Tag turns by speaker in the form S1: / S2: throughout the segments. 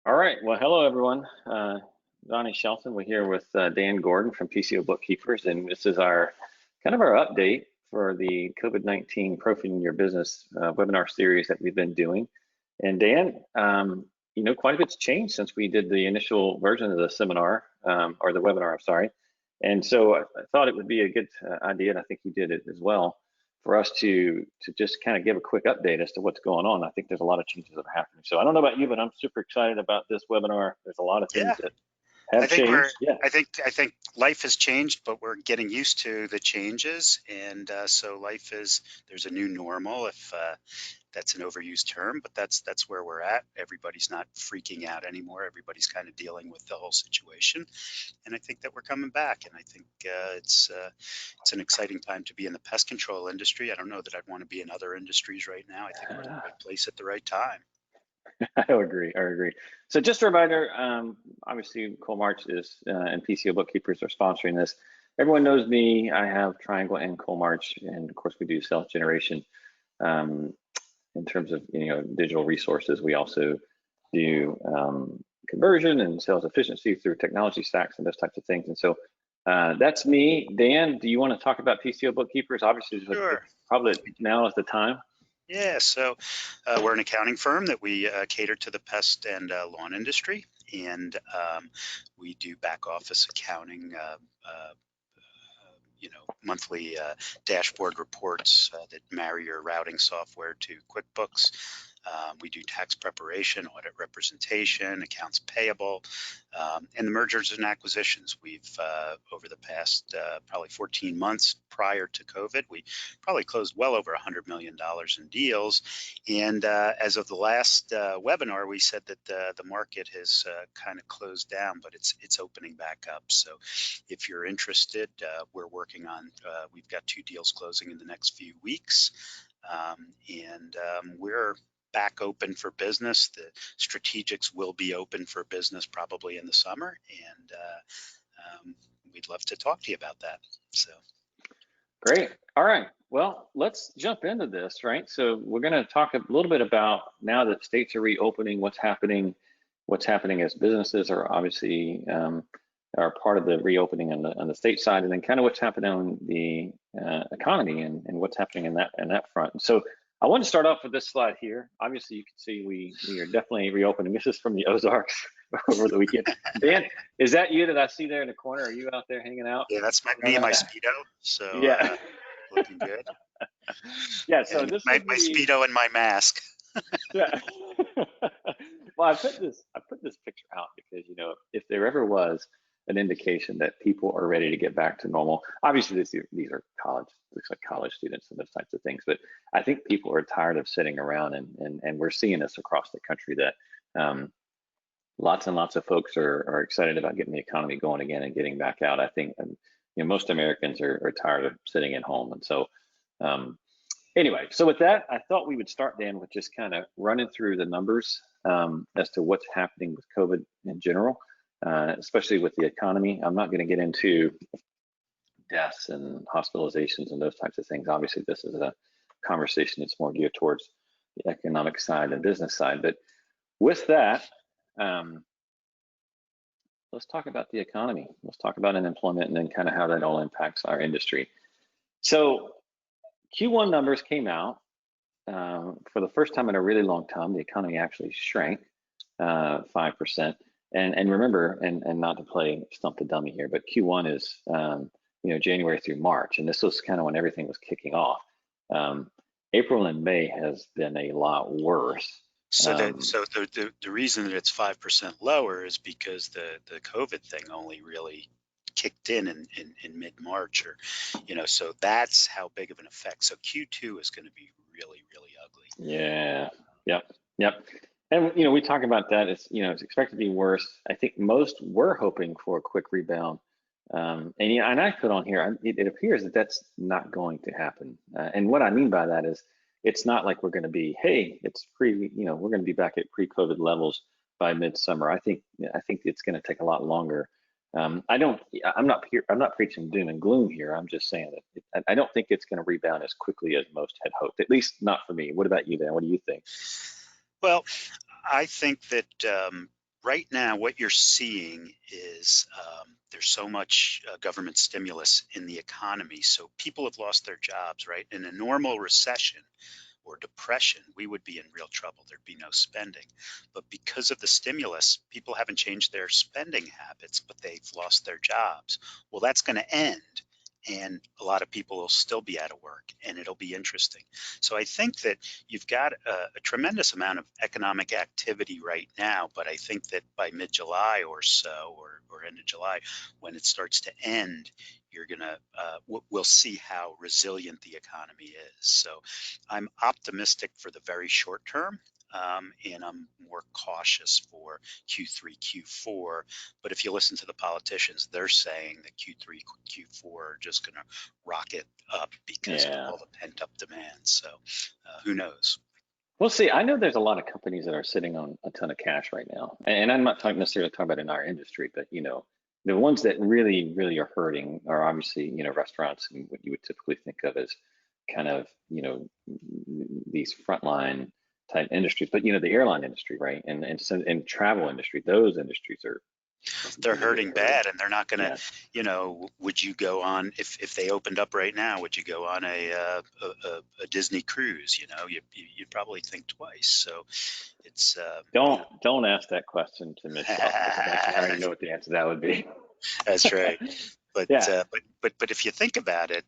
S1: All right. Well, hello, everyone. Donnie Shelton. We're here with Dan Gordon from PCO Bookkeepers, and this is our kind of our update for the COVID-19 Profiting Your Business webinar series that we've been doing. And Dan, quite a bit's changed since we did the initial version of the seminar or the webinar. I'm sorry. And so I thought it would be a good idea, and I think you did it as well, for us to just kind of give a quick update as to what's going on. I think there's a lot of changes that are happening. So I don't know about you, but I'm super excited about this webinar. There's a lot of things
S2: Yeah,
S1: that
S2: I
S1: have
S2: think we're.
S1: changed. Yeah.
S2: I think life has changed, but we're getting used to the changes, and so life is. There's a new normal, if that's an overused term, but that's where we're at. Everybody's not freaking out anymore. Everybody's kind of dealing with the whole situation, and I think that we're coming back. And I think it's an exciting time to be in the pest control industry. I don't know that I'd want to be in other industries right now. I think we're in the right place at the right time.
S1: I agree. I agree. So just a reminder, obviously Coalmarch is and PCO Bookkeepers are sponsoring this. Everyone knows me. I have Triangle and Coalmarch, and of course we do self generation in terms of digital resources. We also do conversion and sales efficiency through technology stacks and those types of things. And so that's me. Dan, do you want to talk about PCO Bookkeepers? Obviously,
S2: Sure.
S1: probably now is the time.
S2: Yeah, so we're an accounting firm that we cater to the pest and lawn industry, and we do back office accounting, monthly dashboard reports that marry your routing software to QuickBooks. We do tax preparation, audit representation, accounts payable, and the mergers and acquisitions. We've, over the past probably 14 months prior to COVID, we probably closed well over $100 million in deals. And as of the last webinar, we said that the market has kind of closed down, but it's opening back up. So if you're interested, we're working on, we've got 2 deals closing in the next few weeks. And we're back open for business. The strategics will be open for business probably in the summer, and we'd love to talk to you about that. So
S1: Great. All right. Well, let's jump into this, right? So we're going to talk a little bit about, now that states are reopening, what's happening as businesses are obviously are part of the reopening on the state side, and then kind of what's happening on the economy and what's happening in that front. So I want to start off with this slide here. Obviously, you can see we are definitely reopening. This is from the Ozarks over the weekend. Dan, is that you that I see there in the corner? Are you out there hanging out?
S2: yeah, that's me and my Speedo. So
S1: Yeah.
S2: looking good.
S1: Yeah. So
S2: And
S1: this
S2: my
S1: would be.
S2: Speedo and my mask.
S1: Yeah. Well, I put this picture out because if there ever was an indication that people are ready to get back to normal, obviously these are looks like college students and those types of things, but I think people are tired of sitting around, and we're seeing this across the country that lots and lots of folks are excited about getting the economy going again and getting back out. I think most Americans are tired of sitting at home, and so anyway, so with that, I thought we would start, Dan, with just kind of running through the numbers as to what's happening with COVID in general, especially with the economy. I'm not going to get into deaths and hospitalizations and those types of things. Obviously, this is a conversation that's more geared towards the economic side and business side. But with that, let's talk about the economy. Let's talk about unemployment and then kind of how that all impacts our industry. So Q1 numbers came out. For the first time in a really long time, the economy actually shrank 5%. And remember, and not to play stump the dummy here, but Q1 is January through March, and this was kind of when everything was kicking off. April and May has been a lot worse.
S2: So the reason that it's 5% lower is because the COVID thing only really kicked in mid-March, or so that's how big of an effect. So Q2 is going to be really, really ugly.
S1: Yeah. Yep. And we talk about that. It's expected to be worse. I think most were hoping for a quick rebound. And I put on here, it appears that that's not going to happen. And what I mean by that is, it's not like we're going to be, hey, we're going to be back at pre-COVID levels by midsummer. I think it's going to take a lot longer. I'm not preaching doom and gloom here. I'm just saying that I don't think it's going to rebound as quickly as most had hoped. At least not for me. What about you, Dan? What do you think?
S2: Well, I think that right now, what you're seeing is there's so much government stimulus in the economy. So people have lost their jobs, right? In a normal recession or depression, we would be in real trouble. There'd be no spending. But because of the stimulus, people haven't changed their spending habits, but they've lost their jobs. Well, that's going to end. And a lot of people will still be out of work, and it'll be interesting. So I think that you've got a tremendous amount of economic activity right now, but I think that by mid-July or so, or end of July, when it starts to end, you're gonna we'll see how resilient the economy is. So I'm optimistic for the very short term, and I'm more cautious for Q3, Q4. But if you listen to the politicians, they're saying that Q3, Q4 are just going to rocket up because of
S1: Yeah.
S2: all the pent up demand. So who knows?
S1: We'll see. I know there's a lot of companies that are sitting on a ton of cash right now, and I'm not necessarily talking about in our industry, but the ones that really, really are hurting are obviously restaurants and what you would typically think of as kind of these frontline type industries, but the airline industry, right, and travel industry, those industries are
S2: They're
S1: really, really
S2: hurting bad, and they're not going to,
S1: Yeah.
S2: would you go on, if they opened up right now, would you go on a Disney cruise? You'd probably think twice. So it's,
S1: Don't ask that question to Miss Shelton, because I already know what the answer to that would be.
S2: That's right. But
S1: Yeah.
S2: but if you think about it,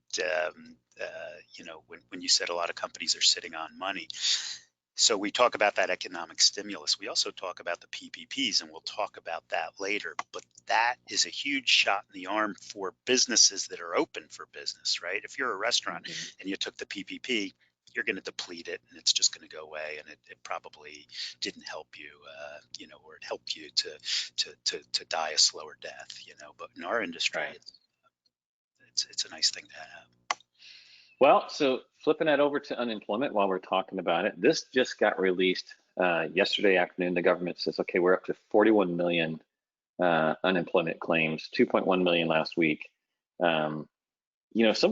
S2: when you said a lot of companies are sitting on money, so we talk about that economic stimulus. We also talk about the PPPs, and we'll talk about that later. But that is a huge shot in the arm for businesses that are open for business, right? If you're a restaurant and you took the PPP, you're going to deplete it, and it's just going to go away, and it probably didn't help you, or it helped you to die a slower death, But in our industry,
S1: Right.
S2: it's a nice thing to have.
S1: Well, so flipping that over to unemployment while we're talking about it, this just got released yesterday afternoon. The government says, okay, we're up to 41 million unemployment claims, 2.1 million last week. Some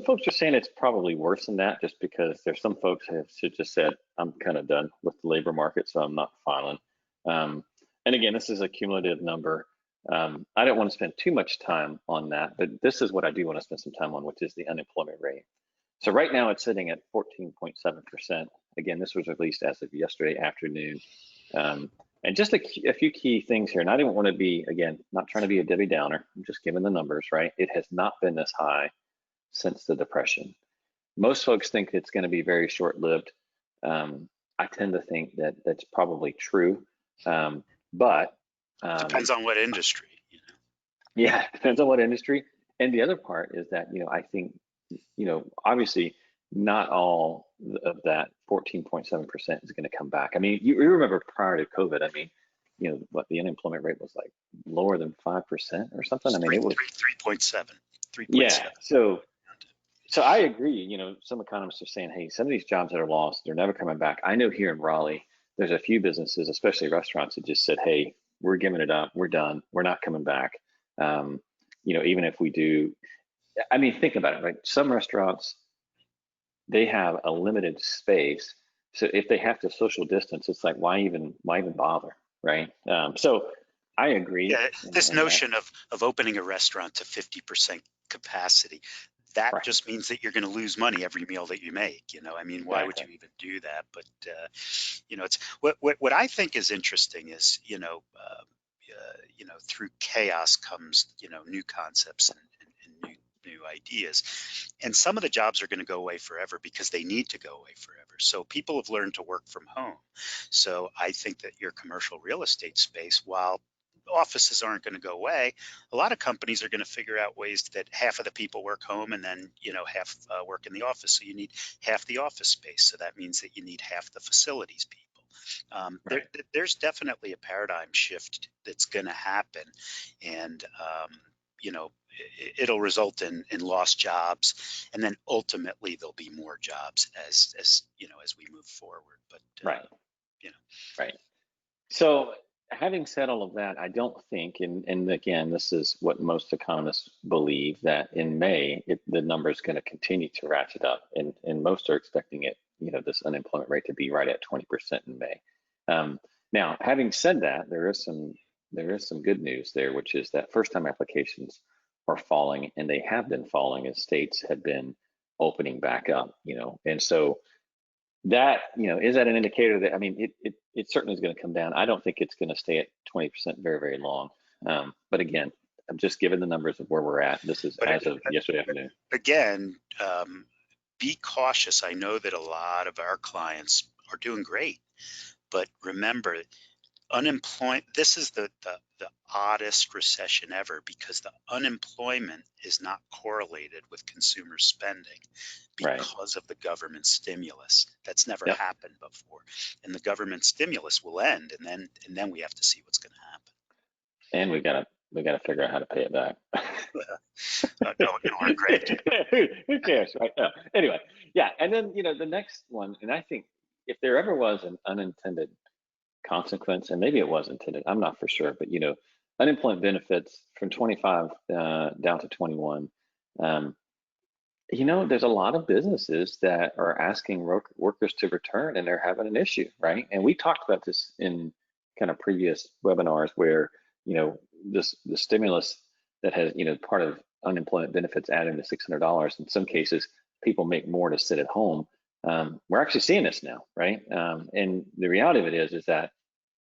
S1: folks are saying it's probably worse than that, just because there's some folks who have just said, I'm kind of done with the labor market, so I'm not filing. And again, this is a cumulative number. I don't want to spend too much time on that, but this is what I do want to spend some time on, which is the unemployment rate. So right now it's sitting at 14.7%. Again, this was released as of yesterday afternoon. And just a few key things here, and I didn't want to be, again, not trying to be a Debbie Downer, I'm just giving the numbers, right? It has not been this high since the Depression. Most folks think it's going to be very short-lived. I tend to think that that's probably true, but
S2: Depends on what industry.
S1: Yeah, it depends on what industry. And the other part is that I think obviously not all of that 14.7% is going to come back. I mean, you remember prior to COVID, I mean, what the unemployment rate was like lower than 5% or something. I mean, it was
S2: 3.7.
S1: Yeah. So I agree. Some economists are saying, hey, some of these jobs that are lost, they're never coming back. I know here in Raleigh, there's a few businesses, especially restaurants, that just said, hey, we're giving it up. We're done. We're not coming back. Even if we do, I mean, think about it, right? Some restaurants, they have a limited space. So if they have to social distance, it's like, why even bother, right? So I agree.
S2: Yeah, this notion of opening a restaurant to 50% capacity, that
S1: Right.
S2: just means that you're going to lose money every meal that you make. I mean, why would you even do that? But it's what I think is interesting is through chaos comes new concepts and new ideas, and some of the jobs are going to go away forever because they need to go away forever. So people have learned to work from home. So I think that your commercial real estate space, while offices aren't going to go away, a lot of companies are going to figure out ways that half of the people work home and then half work in the office. So you need half the office space. So that means that you need half the facilities people.
S1: Right.
S2: There's definitely a paradigm shift that's going to happen, and it'll result in lost jobs, and then ultimately there'll be more jobs as we move forward. But
S1: Right. Right. So having said all of that, I don't think, and again, this is what most economists believe, that in May, the number is going to continue to ratchet up, and most are expecting it, this unemployment rate to be right at 20% in May. Now, having said that, there is some there is some good news there, which is that first-time applications are falling, and they have been falling as states have been opening back up. And so that, is that an indicator that, I mean, it certainly is going to come down. I don't think it's going to stay at 20% very, very long. But again, I'm just giving the numbers of where we're at. This is as of yesterday afternoon.
S2: Again, be cautious. I know that a lot of our clients are doing great, but remember, unemployment, this is the oddest recession ever, because the unemployment is not correlated with consumer spending because of the government stimulus. That's never happened before. And the government stimulus will end, and then we have to see what's going to happen.
S1: And we gotta figure out how to pay it back.
S2: No, we're great.
S1: Who cares, right? No. Anyway, yeah. And then, the next one, and I think if there ever was an unintended consequence, and maybe it was intended, I'm not for sure, but unemployment benefits from 25 down to 21. There's a lot of businesses that are asking workers to return, and they're having an issue, right? And we talked about this in kind of previous webinars where the stimulus that has part of unemployment benefits adding to $600. In some cases, people make more to sit at home. We're actually seeing this now, right? And the reality of it is that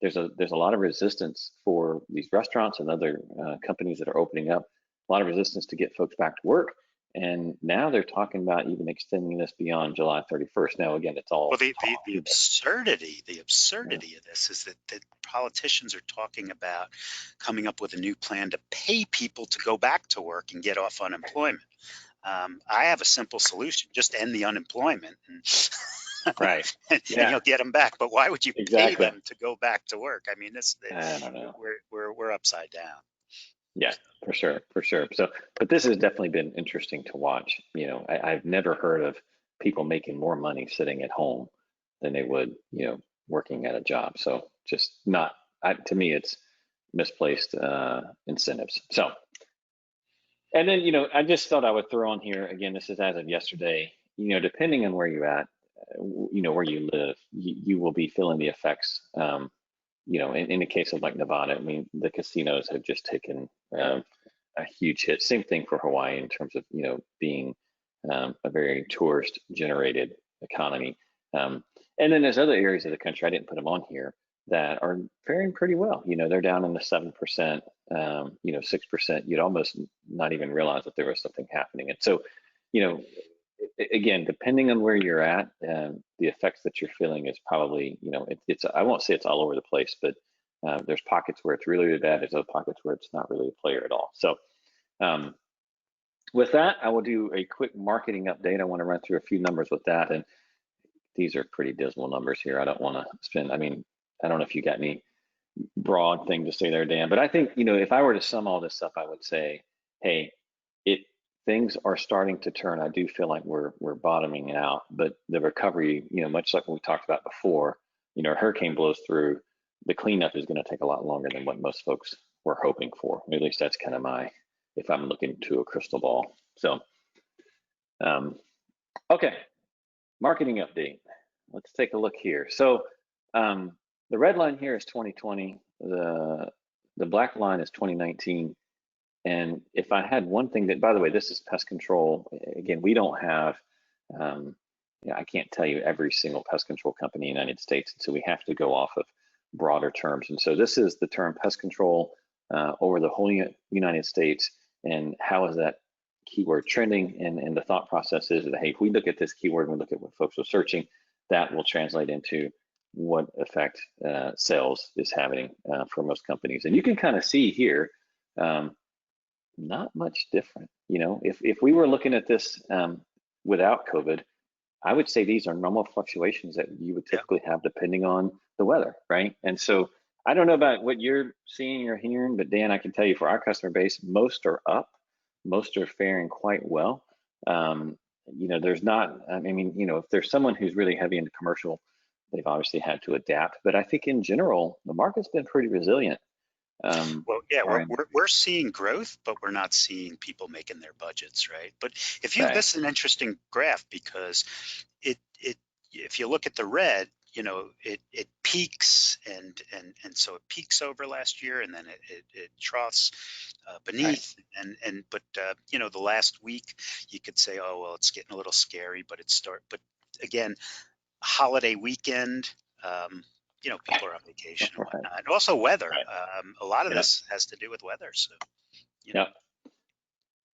S1: there's a lot of resistance for these restaurants and other companies that are opening up, a lot of resistance to get folks back to work. And now they're talking about even extending this beyond July 31st. Now, again, it's all
S2: the absurdity of this is that politicians are talking about coming up with a new plan to pay people to go back to work and get off unemployment. I have a simple solution: just end the unemployment,
S1: right?
S2: and you'll get them back. But why would you pay them to go back to work? I mean,
S1: I don't know.
S2: We're upside down.
S1: Yeah, for sure. So, but this has definitely been interesting to watch. I've never heard of people making more money sitting at home than they would, working at a job. So just not, to me, it's misplaced incentives. So, and then, I just thought I would throw on here, again, this is as of yesterday, depending on where you're at, where you live, you will be feeling the effects. In the case of like Nevada, I mean, the casinos have just taken a huge hit. Same thing for Hawaii in terms of, being a very tourist generated economy. And then there's other areas of the country, I didn't put them on here, that are faring pretty well. They're down in the 7%, 6%. You'd almost not even realize that there was something happening. And so, again, depending on where you're at, the effects that you're feeling is probably, it's I won't say it's all over the place, but there's pockets where it's really, really bad. There's other pockets where it's not really a player at all. So with that, I will do a quick marketing update. I want to run through a few numbers with that. And these are pretty dismal numbers here. I don't want to spend, I don't know if you got any broad thing to say there, Dan, but I think, if I were to sum all this up, I would say, hey, things are starting to turn. I do feel like we're bottoming out, but the recovery, much like what we talked about before, a hurricane blows through, the cleanup is going to take a lot longer than what most folks were hoping for. At least that's kind of if I'm looking to a crystal ball. So, okay, marketing update. Let's take a look here. So, the red line here is 2020. The black line is 2019. And if I had one thing that, by the way, this is pest control. Again, we don't have, I can't tell you every single pest control company in the United States. So we have to go off of broader terms. And so this is the term pest control over the whole United States. And how is that keyword trending? And the thought process is that, hey, if we look at this keyword and we look at what folks are searching, that will translate into what effect sales is having for most companies. And you can kind of see here, not much different. If we were looking at this without COVID, I would say these are normal fluctuations that you would typically have depending on the weather, right? And so I don't know about what you're seeing or hearing, but Dan, I can tell you for our customer base, most are up, most are faring quite well. There's not, if there's someone who's really heavy into commercial, they've obviously had to adapt. But I think in general, the market's been pretty resilient.
S2: We're seeing growth, but we're not seeing people making their budgets, right? But this is an interesting graph because if you look at the red, it peaks and so it peaks over last year, and then it troughs
S1: Right.
S2: beneath, but the last week you could say, oh well, it's getting a little scary, but again, holiday weekend, people are on vacation and
S1: Right.
S2: whatnot, and also weather.
S1: Right.
S2: A lot of
S1: Yep.
S2: this has to do with weather, so you know.
S1: Yep.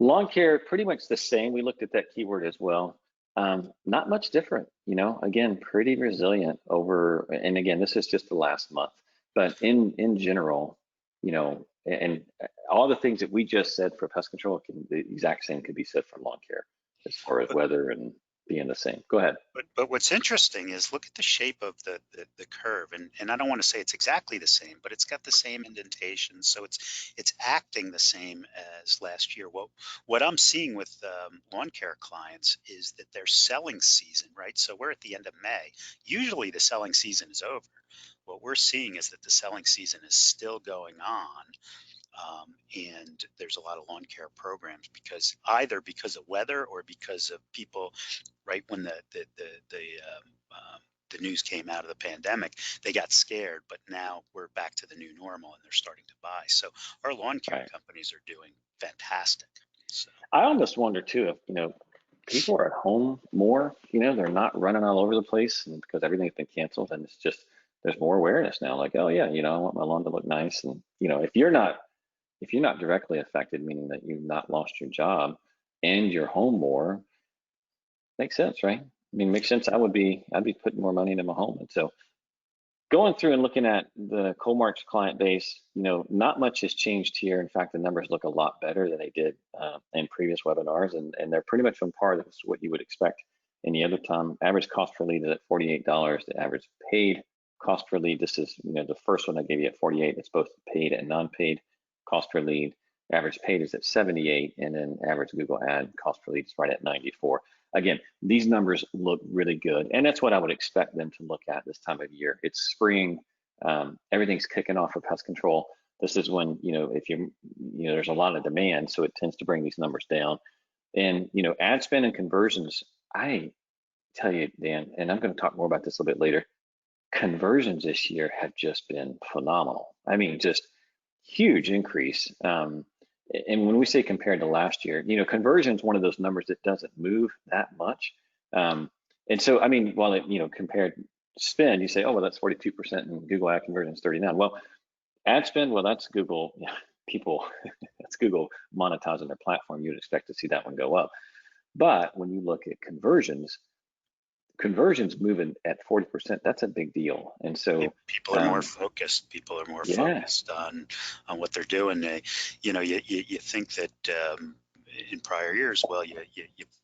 S1: Lawn care, pretty much the same. We looked at that keyword as well. Not much different, again, pretty resilient over, and again, this is just the last month, but in general, and all the things that we just said for pest control, the exact same could be said for lawn care as far as weather and being the same. Go ahead.
S2: But what's interesting is look at the shape of the curve, and I don't want to say it's exactly the same, but it's got the same indentation, so it's acting the same as last year. What I'm seeing with lawn care clients is that their selling season, right? So we're at the end of May. Usually the selling season is over. What we're seeing is that the selling season is still going on. And there's a lot of lawn care programs either because of weather or because of people, right when the news came out of the pandemic, they got scared, but now we're back to the new normal and they're starting to buy. So our lawn care
S1: Right.
S2: companies are doing fantastic. So
S1: I almost wonder too if, people are at home more, they're not running all over the place and because everything's been canceled, and it's just, there's more awareness now. Like, oh yeah, I want my lawn to look nice. And, if you're not directly affected, meaning that you've not lost your job and you're home more, makes sense, right? I mean, makes sense. I'd be putting more money into my home. And so going through and looking at the Coalmarch client base, not much has changed here. In fact, the numbers look a lot better than they did in previous webinars, and they're pretty much on par with what you would expect any other time. Average cost per lead is at $48. The average paid cost per lead, this is the first one I gave you at 48. It's both paid and non-paid cost per lead. Average paid is at 78, and then average Google ad cost per lead is right at 94. Again, these numbers look really good, and that's what I would expect them to look at this time of year. It's spring, everything's kicking off for pest control. This is when, if there's a lot of demand, so it tends to bring these numbers down. And, ad spend and conversions, I tell you, Dan, and I'm going to talk more about this a little bit later, conversions this year have just been phenomenal. I mean, just huge increase. And when we say compared to last year, conversion is one of those numbers that doesn't move that much. And so, I mean, while it, compared spend, you say, oh, well, that's 42% and Google ad conversion is 39. Well, ad spend, well, that's Google, people, that's Google monetizing their platform. You'd expect to see that one go up. But when you look at conversions moving at 40%, that's a big deal. And so
S2: people are more focused. People are more focused on what they're doing. You think that in prior years, well, you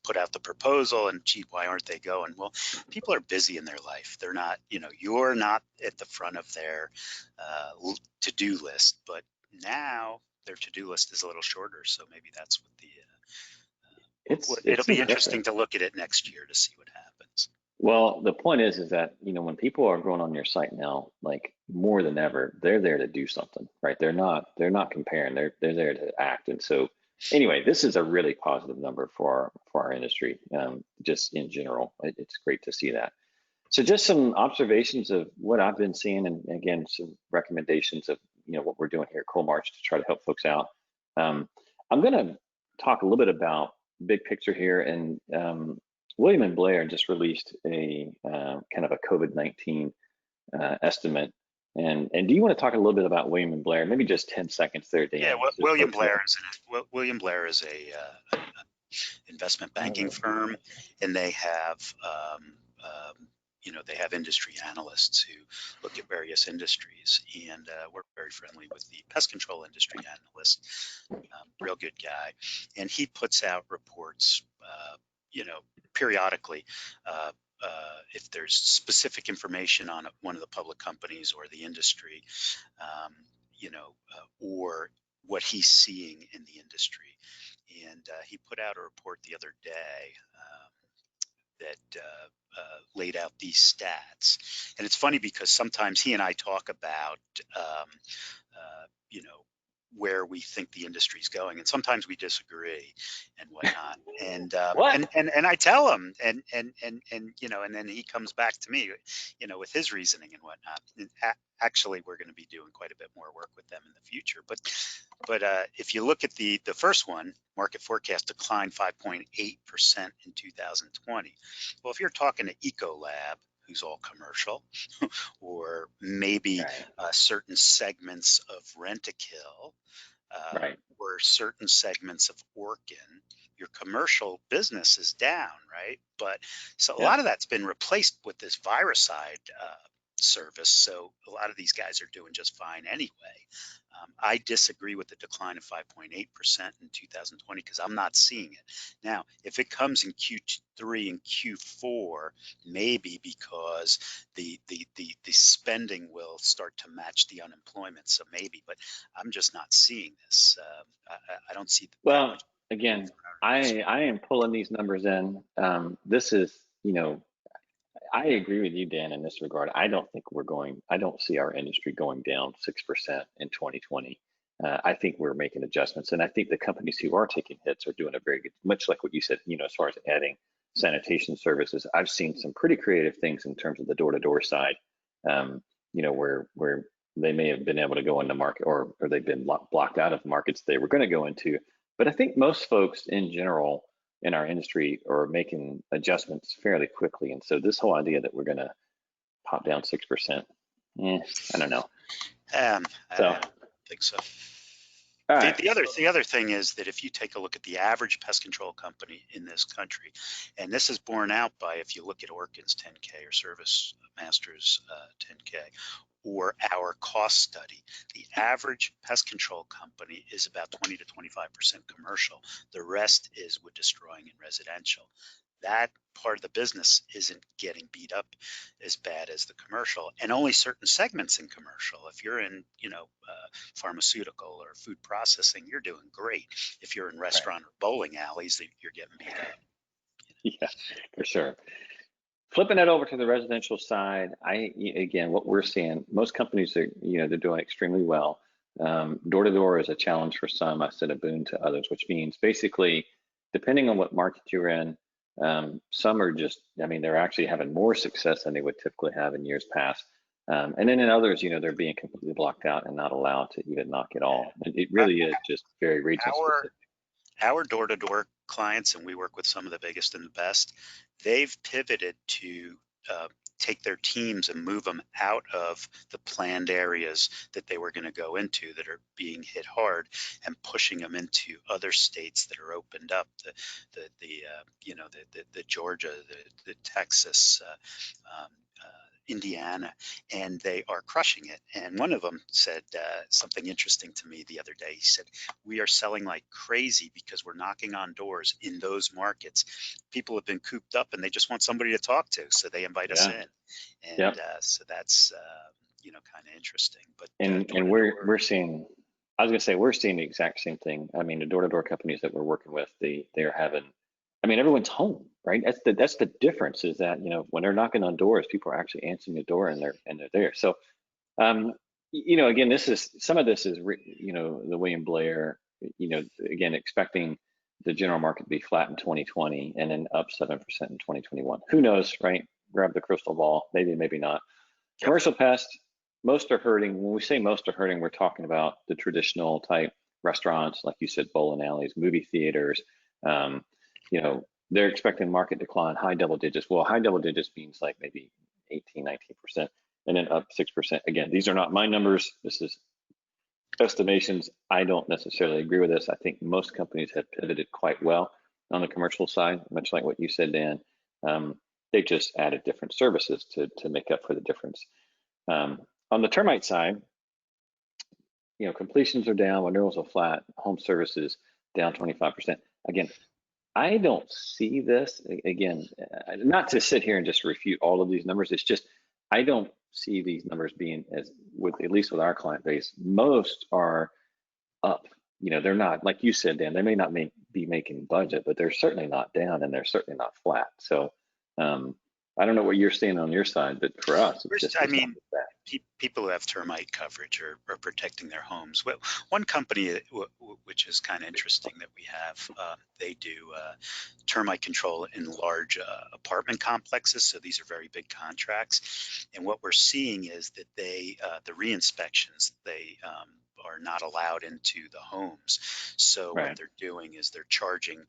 S2: put out the proposal and gee, why aren't they going? Well, people are busy in their life. They're not, you're not at the front of their to-do list, but now their to-do list is a little shorter. So maybe that's what it'll be interesting to look at it next year to see what happens.
S1: Well, the point is that, when people are going on your site now, like more than ever, they're there to do something, right? They're not comparing, they're there to act. And so anyway, this is a really positive number for our industry, just in general. It's great to see that. So just some observations of what I've been seeing, and again, some recommendations of, what we're doing here at Coalmarch to try to help folks out. I'm going to talk a little bit about big picture here, and William and Blair just released a kind of a COVID-19 estimate. And do you want to talk a little bit about William and Blair? Maybe just 10 seconds there, Dan.
S2: Yeah, well, William Blair is a investment banking firm, and they have they have industry analysts who look at various industries, and we're very friendly with the pest control industry analyst, real good guy, and he puts out reports periodically if there's specific information on one of the public companies or the industry, or what he's seeing in the industry. And he put out a report the other day that laid out these stats. And it's funny because sometimes he and I talk about, where we think the industry is going, and sometimes we disagree and whatnot. And
S1: What?
S2: and I tell him, and you know, and then he comes back to me, you know, with his reasoning and whatnot. And actually, we're going to be doing quite a bit more work with them in the future. But if you look at the first one, market forecast declined 5.8% in 2020. Well, if you're talking to Ecolab, who's all commercial, or maybe
S1: Right.
S2: certain segments of Rent-A-Kill,
S1: Right.
S2: or certain segments of Orkin, your commercial business is down, right? But so a
S1: Yeah.
S2: lot of that's been replaced with this viricide service. So a lot of these guys are doing just fine anyway. I disagree with the decline of 5.8% in 2020 because I'm not seeing it. Now, if it comes in Q3 and Q4, maybe because the spending will start to match the unemployment. So maybe, but I'm just not seeing this. I don't see that
S1: Well,
S2: much
S1: again,
S2: for our industry.
S1: I am pulling these numbers in. This is, you know, I agree with you, Dan, in this regard. I don't see our industry going down 6% in 2020. I think we're making adjustments. And I think the companies who are taking hits are doing a very good, much like what you said, you know, as far as adding sanitation services. I've seen some pretty creative things in terms of the door-to-door side, you know, where they may have been able to go into market or they've been blocked out of markets they were going to go into. But I think most folks in general in our industry are making adjustments fairly quickly. And so this whole idea that we're going to pop down 6%, I don't know.
S2: I
S1: So,
S2: don't think so.
S1: all
S2: The,
S1: right.
S2: the other thing is that if you take a look at the average pest control company in this country, and this is borne out by if you look at Orkin's 10K or Service Masters 10K or our cost study, the average pest control company is about 20 to 25% commercial. The rest is wood destroying and residential. That part of the business isn't getting beat up as bad as the commercial, and only certain segments in commercial. If you're in, you know, pharmaceutical or food processing, you're doing great. If you're in
S1: Right.
S2: restaurant or bowling alleys, you're getting beat up.
S1: Yeah, for sure. Flipping it over to the residential side, again, what we're seeing, most companies are, you know, they're doing extremely well. Door to door is a challenge for some. I said a boon to others, which means basically, depending on what market you're in, some are just, I mean, they're actually having more success than they would typically have in years past. And then in others, you know, they're being completely blocked out and not allowed to even knock it all. It really is just very region
S2: Our
S1: specific.
S2: our door-to-door clients, and we work with some of the biggest and the best, they've pivoted to take their teams and move them out of the planned areas that they were going to go into that are being hit hard and pushing them into other states that are opened up, you know, the Georgia, the Texas, Indiana, and they are crushing it. And one of them said something interesting to me the other day. He said, "We are selling like crazy because we're knocking on doors in those markets. People have been cooped up and they just want somebody to talk to, so they invite us
S1: Yeah.
S2: in." And
S1: Yep.
S2: so that's you know, kind of interesting. But door
S1: And
S2: to door,
S1: we're seeing, I was gonna say we're seeing the exact same thing. I mean, the door-to-door companies that we're working with, they're having, I mean, everyone's home, right? That's the difference is that, you know, when they're knocking on doors, people are actually answering the door and they're there. So, um, you know, again, this is some of this is you know, the William Blair, you know, again expecting the general market to be flat in 2020 and then up 7% in 2021. Who knows, right? Grab the crystal ball, maybe, maybe not.
S2: yep.
S1: Commercial pests, most are hurting. When we say most are hurting, we're talking about the traditional type restaurants, like you said, bowling alleys, movie theaters. Um, you know, they're expecting market decline, high double digits. Well, high double digits means like maybe 18, 19%, and then up 6%. Again, these are not my numbers. This is estimations. I don't necessarily agree with this. I think most companies have pivoted quite well on the commercial side, much like what you said, Dan. They've just added different services to make up for the difference. On the termite side, you know, completions are down, renewals are flat, home services down 25%. Again, I don't see this, again, not to sit here and just refute all of these numbers. It's just, I don't see these numbers being as, with at least with our client base, most are up. You know, they're not, like you said, Dan, they may not be making budget, but they're certainly not down and they're certainly not flat. So, I don't know what you're seeing on your side, but for us, it's just,
S2: I
S1: it's not
S2: mean,
S1: that.
S2: people who have termite coverage are protecting their homes. Well, one company which is kind of interesting that we have, they do termite control in large apartment complexes. So these are very big contracts. And what we're seeing is that the re-inspections, they are not allowed into the homes. So what
S1: Right.
S2: they're doing is they're charging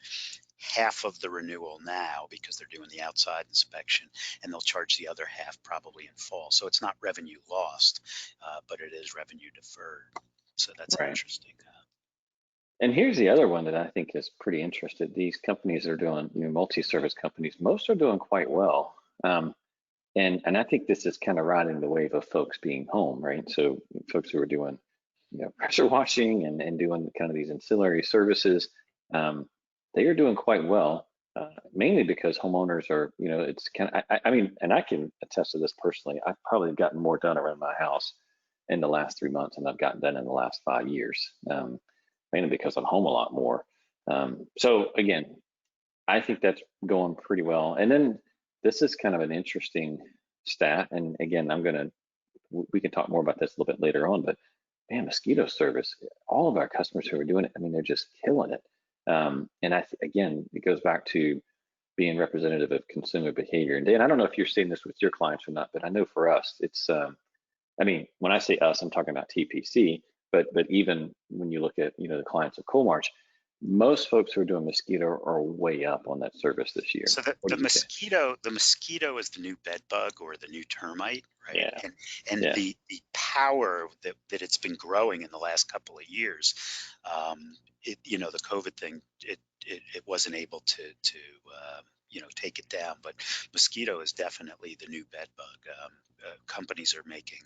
S2: half of the renewal now because they're doing the outside inspection, and they'll charge the other half probably in fall. So it's not revenue lost, but it is revenue deferred. So that's
S1: Right.
S2: interesting.
S1: And here's the other one that I think is pretty interesting. These companies are doing, multi-service companies, most are doing quite well. And I think this is kind of riding the wave of folks being home, right? So folks who are doing, pressure washing and doing kind of these ancillary services, um, they are doing quite well, mainly because homeowners are, it's kind of, I mean, and I can attest to this personally. I've probably gotten more done around my house in the last 3 months than I've gotten done in the last 5 years, mainly because I'm home a lot more. So again, I think that's going pretty well. And then this is kind of an interesting stat. And again, we can talk more about this a little bit later on, but man, mosquito service, all of our customers who are doing it, I mean, they're just killing it. And again, it goes back to being representative of consumer behavior. And Dan, I don't know if you're seeing this with your clients or not, but I know for us, it's, I mean, when I say us, I'm talking about TPC, but even when you look at, the clients of Coalmarch, most folks who are doing mosquito are way up on that service this year.
S2: So
S1: What do you say?
S2: the mosquito is the new bed bug or the new termite, right?
S1: Yeah,
S2: And
S1: yeah,
S2: the power that it's been growing in the last couple of years, the COVID thing, it wasn't able to take it down, but mosquito is definitely the new bed bug. Companies are making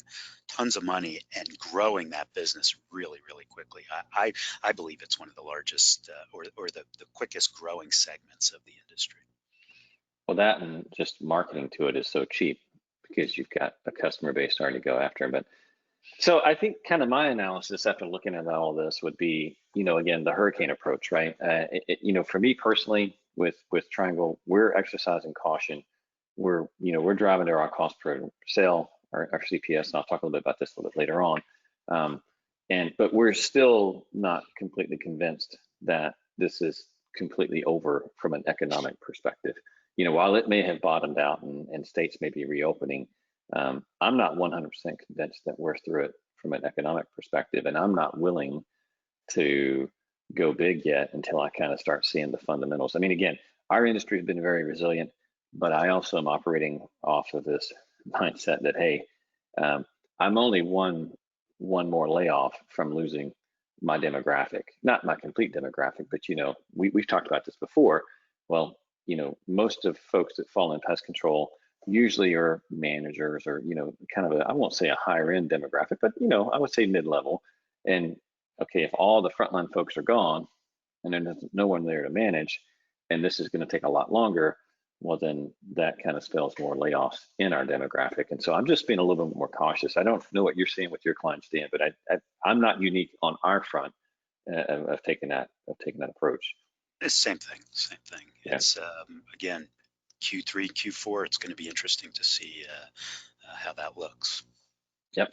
S2: tons of money and growing that business really, really quickly. I believe it's one of the largest or the quickest growing segments of the industry.
S1: well, that and just marketing to it is so cheap because you've got a customer base already to go after. But so I think kind of my analysis after looking at all this would be, again, the hurricane approach, right? For me personally, with Triangle, we're exercising caution. We're driving to our cost per sale, our CPS, and I'll talk a little bit about this a little bit later on. Um, but we're still not completely convinced that this is completely over from an economic perspective. While it may have bottomed out and states may be reopening, I'm not 100% convinced that we're through it from an economic perspective, and I'm not willing to go big yet until I kind of start seeing the fundamentals. I mean, again, our industry has been very resilient, but I also am operating off of this mindset that, hey, I'm only one more layoff from losing my demographic, not my complete demographic, but we've talked about this before. Well, most of folks that fall in pest control usually are managers or kind of I won't say a higher end demographic, but I would say mid-level. And okay, if all the frontline folks are gone and then there's no one there to manage, and this is going to take a lot longer, well, then that kind of spells more layoffs in our demographic. And so I'm just being a little bit more cautious. I don't know what you're seeing with your clients, Dan, but I'm not unique on our front of taking that approach.
S2: It's same thing, same thing.
S1: Yeah.
S2: It's again, Q3, Q4. It's going to be interesting to see how that looks.
S1: Yep.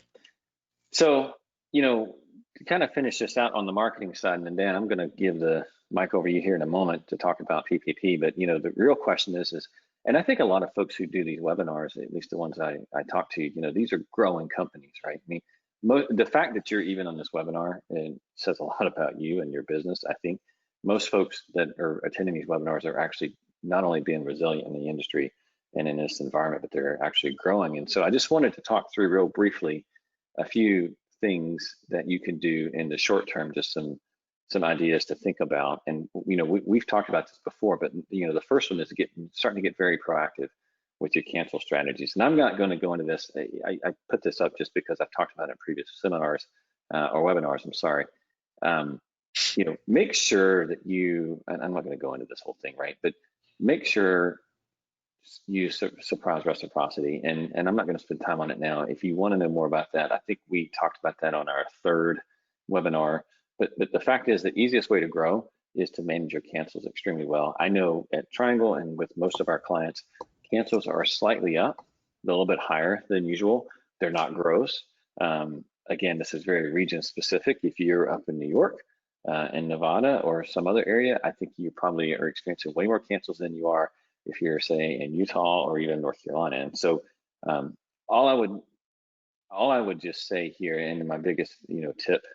S1: So, to kind of finish this out on the marketing side, and then Dan, I'm going to give the mic over you here in a moment to talk about PPP. But, the real question is, and I think a lot of folks who do these webinars, at least the ones I talk to, these are growing companies, right? I mean, the fact that you're even on this webinar, it says a lot about you and your business. I think most folks that are attending these webinars are actually not only being resilient in the industry and in this environment, but they're actually growing. And so I just wanted to talk through real briefly a few things that you can do in the short term, just some ideas to think about. And we've talked about this before, but the first one is starting to get very proactive with your cancel strategies. And I'm not going to go into this. I put this up just because I've talked about it in previous seminars or webinars. I'm sorry. Make sure that and I'm not going to go into this whole thing, right? But make sure use surprise reciprocity, and I'm not going to spend time on it now. If you want to know more about that, I think we talked about that on our third webinar. But the fact is, the easiest way to grow is to manage your cancels extremely well. I know at Triangle and with most of our clients, cancels are slightly up, a little bit higher than usual. They're not gross. Again, this is very region specific. If you're up in New York, in Nevada or some other area, I think you probably are experiencing way more cancels than you are if you're, say, in Utah or even North Carolina. And so all I would just say here, and my biggest tip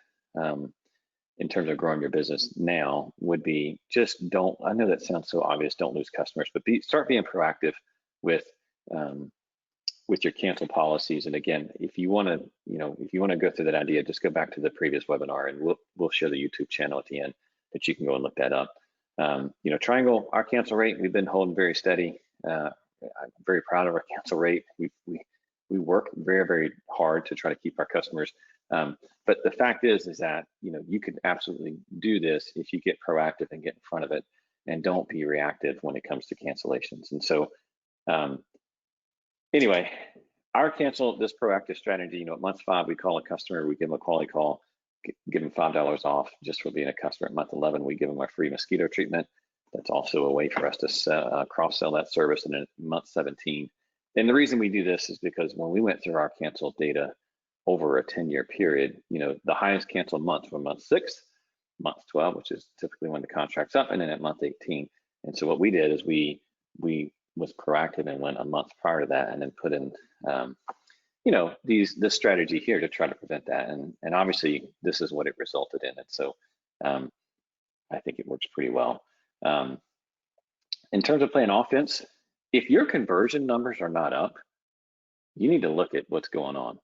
S1: in terms of growing your business now would be just don't, I know that sounds so obvious, don't lose customers, but start being proactive with your cancel policies. And again, if you want to go through that idea, just go back to the previous webinar, and we'll share the YouTube channel at the end that you can go and look that up. Triangle, our cancel rate, we've been holding very steady. I'm very proud of our cancel rate. We work very, very hard to try to keep our customers. But the fact is that you could absolutely do this if you get proactive and get in front of it, and don't be reactive when it comes to cancellations. And so anyway, our this proactive strategy, at month 5, we call a customer, we give them a quality call, give them $5 off just for being a customer. At month 11, we give them our free mosquito treatment. That's also a way for us to cross-sell that service. And in month 17, and the reason we do this is because when we went through our cancel data over a 10-year period, the highest canceled months were month 6, month 12, which is typically when the contract's up, and then at month 18. And so what we did is we was proactive and went a month prior to that, and then put in this strategy here to try to prevent that. And obviously this is what it resulted in. And so I think it works pretty well. In terms of playing offense, if your conversion numbers are not up, you need to look at what's going on.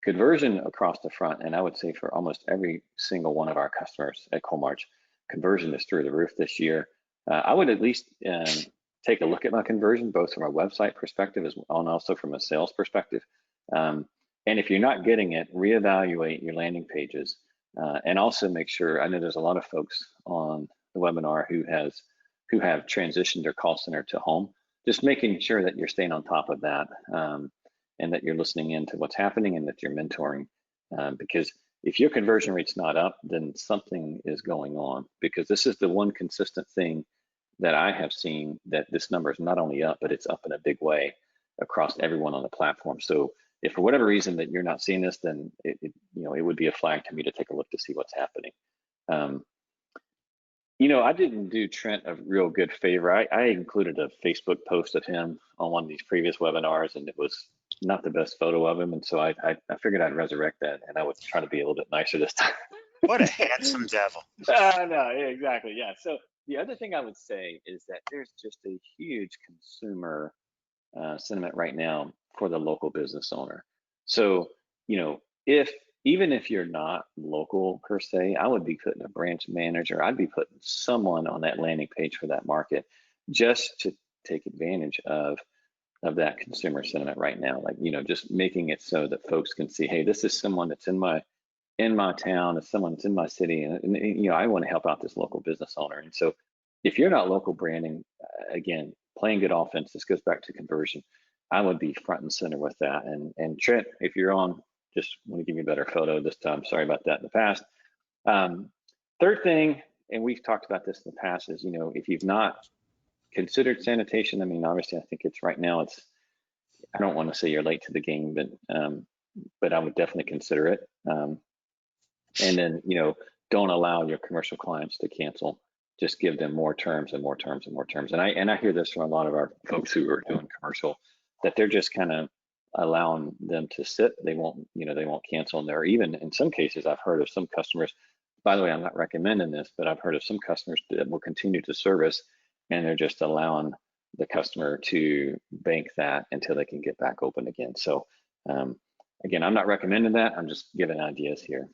S1: Conversion across the front, and I would say for almost every single one of our customers at Coalmarch, conversion is through the roof this year. I would at least take a look at my conversion, both from a website perspective and also from a sales perspective. And if you're not getting it, reevaluate your landing pages, and also make sure, I know there's a lot of folks on the webinar who have transitioned their call center to home, just making sure that you're staying on top of that, and that you're listening into what's happening, and that you're mentoring, because if your conversion rate's not up, then something is going on, because this is the one consistent thing that I have seen, that this number is not only up, but it's up in a big way across everyone on the platform. So if for whatever reason that you're not seeing this, then it would be a flag to me to take a look to see what's happening. I didn't do Trent a real good favor. I included a Facebook post of him on one of these previous webinars, and it was not the best photo of him. And so I figured I'd resurrect that, and I would try to be a little bit nicer this time.
S2: What a handsome devil.
S1: No, exactly. Yeah. So the other thing I would say is that there's just a huge consumer sentiment right now for the local business owner. So, even if you're not local per se, I would be putting a branch manager, I'd be putting someone on that landing page for that market, just to take advantage of that consumer sentiment right now. Like, just making it so that folks can see, hey, this is someone that's in my town, it's someone that's in my city, and I want to help out this local business owner. And so if you're not local branding, again, playing good offense, this goes back to conversion, I would be front and center with that. And Trent, if you're on, just want to give you a better photo this time. Sorry about that in the past. Third thing, and we've talked about this in the past, is, if you've not considered sanitation, I mean, obviously I think it's right now, I don't want to say you're late to the game, but I would definitely consider it. And then, don't allow your commercial clients to cancel. Just give them more terms and more terms and more terms. And I hear this from a lot of our folks who are doing commercial, that they're just kind of allowing them to sit. They won't cancel. And there are even, in some cases, I've heard of some customers, by the way, I'm not recommending this, but I've heard of some customers that will continue to service, and they're just allowing the customer to bank that until they can get back open again. So again, I'm not recommending that. I'm just giving ideas here.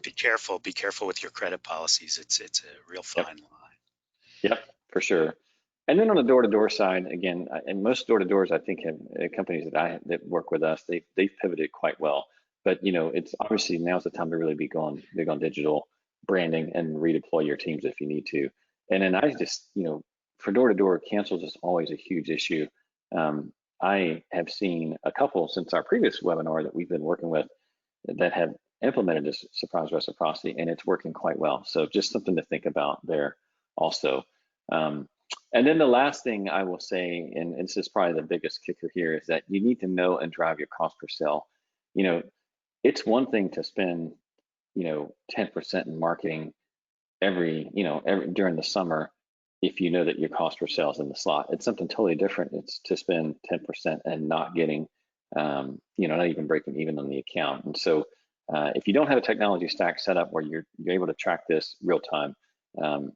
S2: Be careful with your credit policies. It's a real fine line.
S1: Yep, for sure. And then on the door-to-door side, again, and most door-to-doors, I think, have companies that work with us, they've pivoted quite well. But it's obviously, now's the time to really be going big on digital branding and redeploy your teams if you need to. And then I just, for door-to-door, cancels is always a huge issue. I have seen a couple since our previous webinar that we've been working with that have implemented this surprise reciprocity, and it's working quite well. So just something to think about there also. And then the last thing I will say, and this is probably the biggest kicker here, is that you need to know and drive your cost per sale. You know, it's one thing to spend, 10% in marketing every during the summer if you know that your cost per sale is in the slot. It's something totally different. It's to spend 10% and not getting, not even breaking even on the account. And so if you don't have a technology stack set up where you're able to track this real time,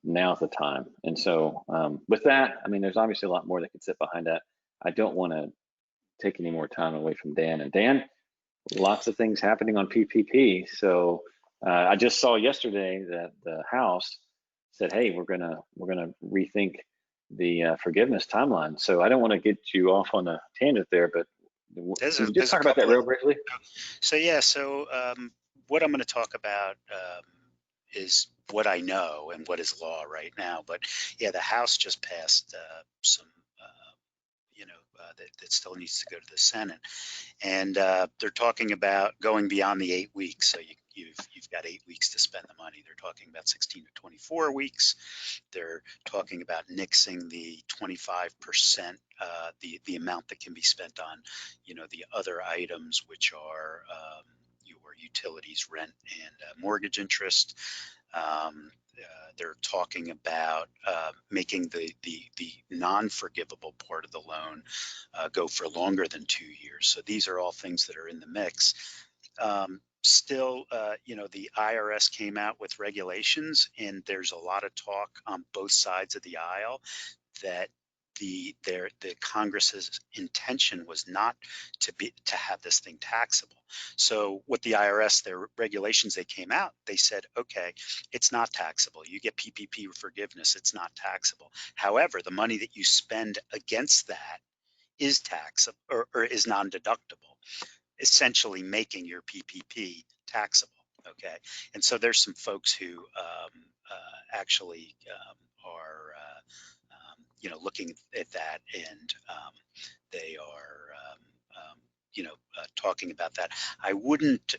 S1: now's the time. And so with that, I mean, there's obviously a lot more that could sit behind that. I don't want to take any more time away from Dan. And Dan, lots of things happening on PPP. So I just saw yesterday that the House said, "Hey, we're gonna rethink the forgiveness timeline." So I don't want to get you off on a tangent there, but can you just
S2: There's a
S1: talk about that
S2: couple of,
S1: real briefly?
S2: so yeah, so what I'm going to talk about is what I know and what is law right now. But yeah, the House just passed some, that still needs to go to the Senate. And they're talking about going beyond the 8 weeks. So you've got 8 weeks to spend the money. They're talking about 16 to 24 weeks. They're talking about nixing the 25%, the amount that can be spent on, the other items, which are your utilities, rent, and mortgage interest. They're talking about making the non-forgivable part of the loan go for longer than 2 years. So these are all things that are in the mix. Still, the IRS came out with regulations, and there's a lot of talk on both sides of the aisle that the Congress's intention was not to have this thing taxable. So what the IRS, their regulations, they came out, they said, okay, it's not taxable. You get PPP forgiveness, it's not taxable. However, the money that you spend against that is taxable or is non-deductible, essentially making your PPP taxable. Okay, and so there's some folks who actually are looking at that, and they are talking about that. I wouldn't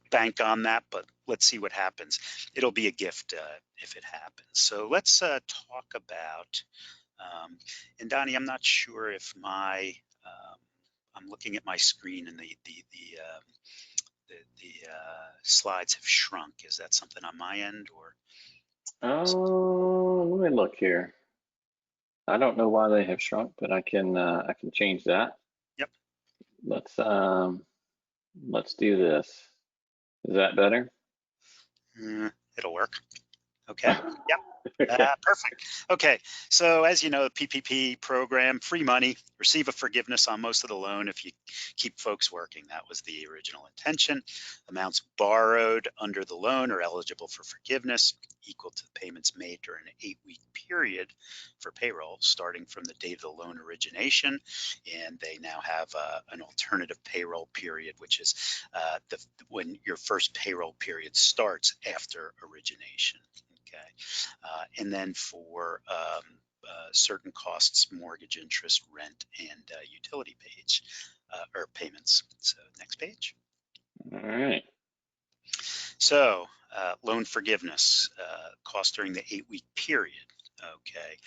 S2: bank on that, but let's see what happens. It'll be a gift if it happens. So let's talk about, and Donnie, I'm not sure if I'm looking at my screen and the slides have shrunk. Is that something on my end or?
S1: Oh, let me look here. I don't know why they have shrunk, but I can change that.
S2: Yep.
S1: Let's do this. Is that better?
S2: It'll work. Okay. Yep.
S1: Okay.
S2: Perfect. Okay. So as you know, the PPP program, free money, receive a forgiveness on most of the loan if you keep folks working. That was the original intention. Amounts borrowed under the loan are eligible for forgiveness equal to the payments made during an 8-week period for payroll starting from the date of the loan origination. And they now have an alternative payroll period, which is when your first payroll period starts after origination. Okay, and then for certain costs, mortgage interest, rent, and utility page or payments. So next page.
S1: All right.
S2: So loan forgiveness cost during the 8-week period. Okay,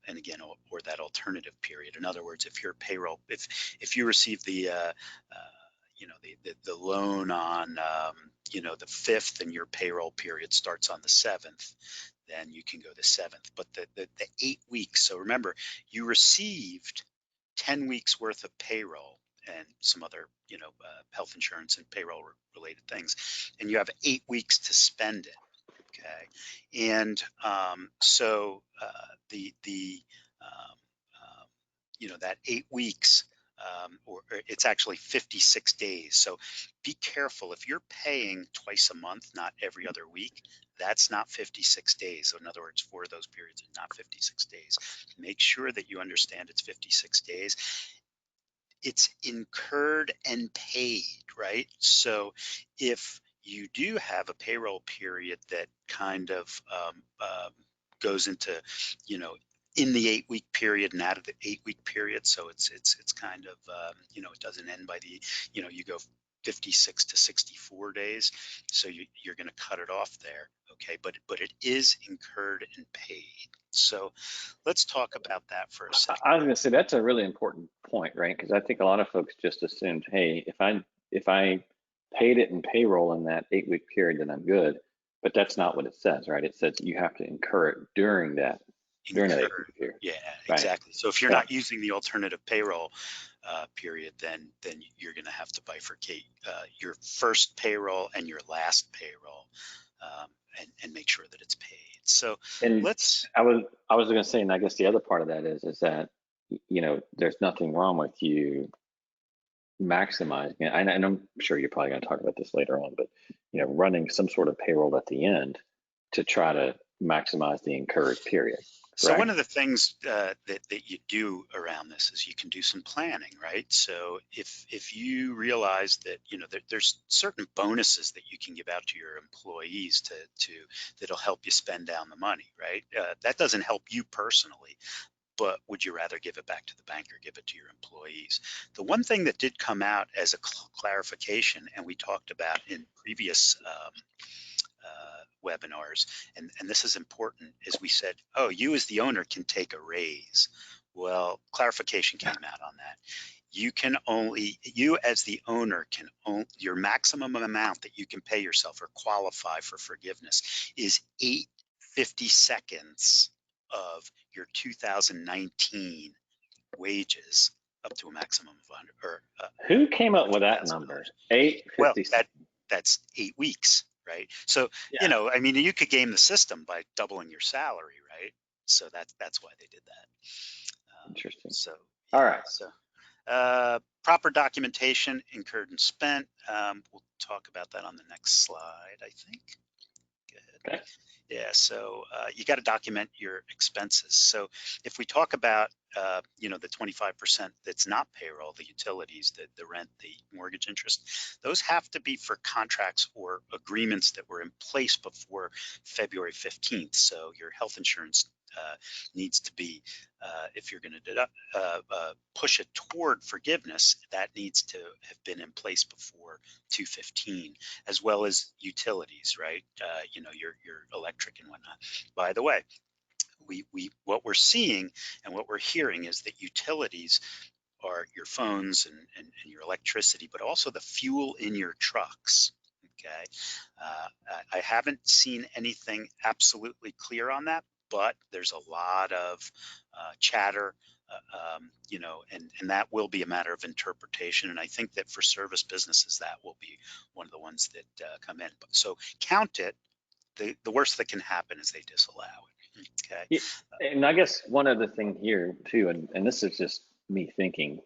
S2: and again, or that alternative period. In other words, if your payroll, if you receive the the loan on the 5th and your payroll period starts on the 7th, then you can go the 7th. But the 8 weeks, so remember, you received 10 weeks worth of payroll and some other health insurance and payroll related things, and you have 8 weeks to spend it. Okay, and so that 8 weeks, or it's actually 56 days. So be careful if you're paying twice a month, not every other week. That's not 56 days. So in other words, for those periods, it's not 56 days. Make sure that you understand it's 56 days. It's incurred and paid, right? So if you do have a payroll period that kind of goes into, in the 8-week period and out of the 8-week period, so it's kind of, it doesn't end by the, you go 56 to 64 days. So you're going to cut it off there, okay? But it is incurred and paid. So let's talk about that for a second.
S1: I was going to say that's a really important point, right? Because I think a lot of folks just assumed, hey, if I paid it in payroll in that 8-week period, then I'm good. But that's not what it says, right? It says you have to incur it during that
S2: Incurred.
S1: 8-week period.
S2: Yeah,
S1: Right.
S2: exactly. So if you're not using the alternative payroll period, then you're going to have to bifurcate your first payroll and your last payroll, and make sure that it's paid. So
S1: And
S2: let's.
S1: I was going to say, and I guess the other part of that is that there's nothing wrong with you maximizing it. And I'm sure you're probably going to talk about this later on, but running some sort of payroll at the end to try to maximize the incurred period.
S2: So
S1: Correct?
S2: one of the things that you do around this is you can do some planning, right? So if you realize that there's certain bonuses that you can give out to your employees to that'll help you spend down the money, right? That doesn't help you personally, but would you rather give it back to the bank or give it to your employees? The one thing that did come out as a clarification, and we talked about in previous webinars, and this is important, is we said, oh, you as the owner can take a raise. Well, clarification came out on that. You as the owner can own your maximum amount that you can pay yourself or qualify for forgiveness is 8/52 of your 2019 wages, up to a maximum of 100 or
S1: Who came up with that number?
S2: well,
S1: 850.
S2: that's 8 weeks, right? So,
S1: Yeah.
S2: I mean, you could game the system by doubling your salary, right? So that's why they did that.
S1: Interesting.
S2: So,
S1: All right.
S2: So, proper documentation, incurred and spent. We'll talk about that on the next slide, I think. Good.
S1: Okay.
S2: Yeah, so you got to document your expenses. So if we talk about, the 25% that's not payroll, the utilities, the rent, the mortgage interest, those have to be for contracts or agreements that were in place before February 15th. So your health insurance needs to be, if you're going to push it toward forgiveness, that needs to have been in place before 2/15, as well as utilities, right? Your electric and whatnot. By the way, what we're seeing and what we're hearing is that utilities are your phones and your electricity, but also the fuel in your trucks. Okay, I haven't seen anything absolutely clear on that, but there's a lot of chatter, and that will be a matter of interpretation. And I think that for service businesses, that will be one of the ones that come in. So count it. The worst that can happen is they disallow it. Okay.
S1: Yeah, and I guess one other thing here too, and this is just me thinking,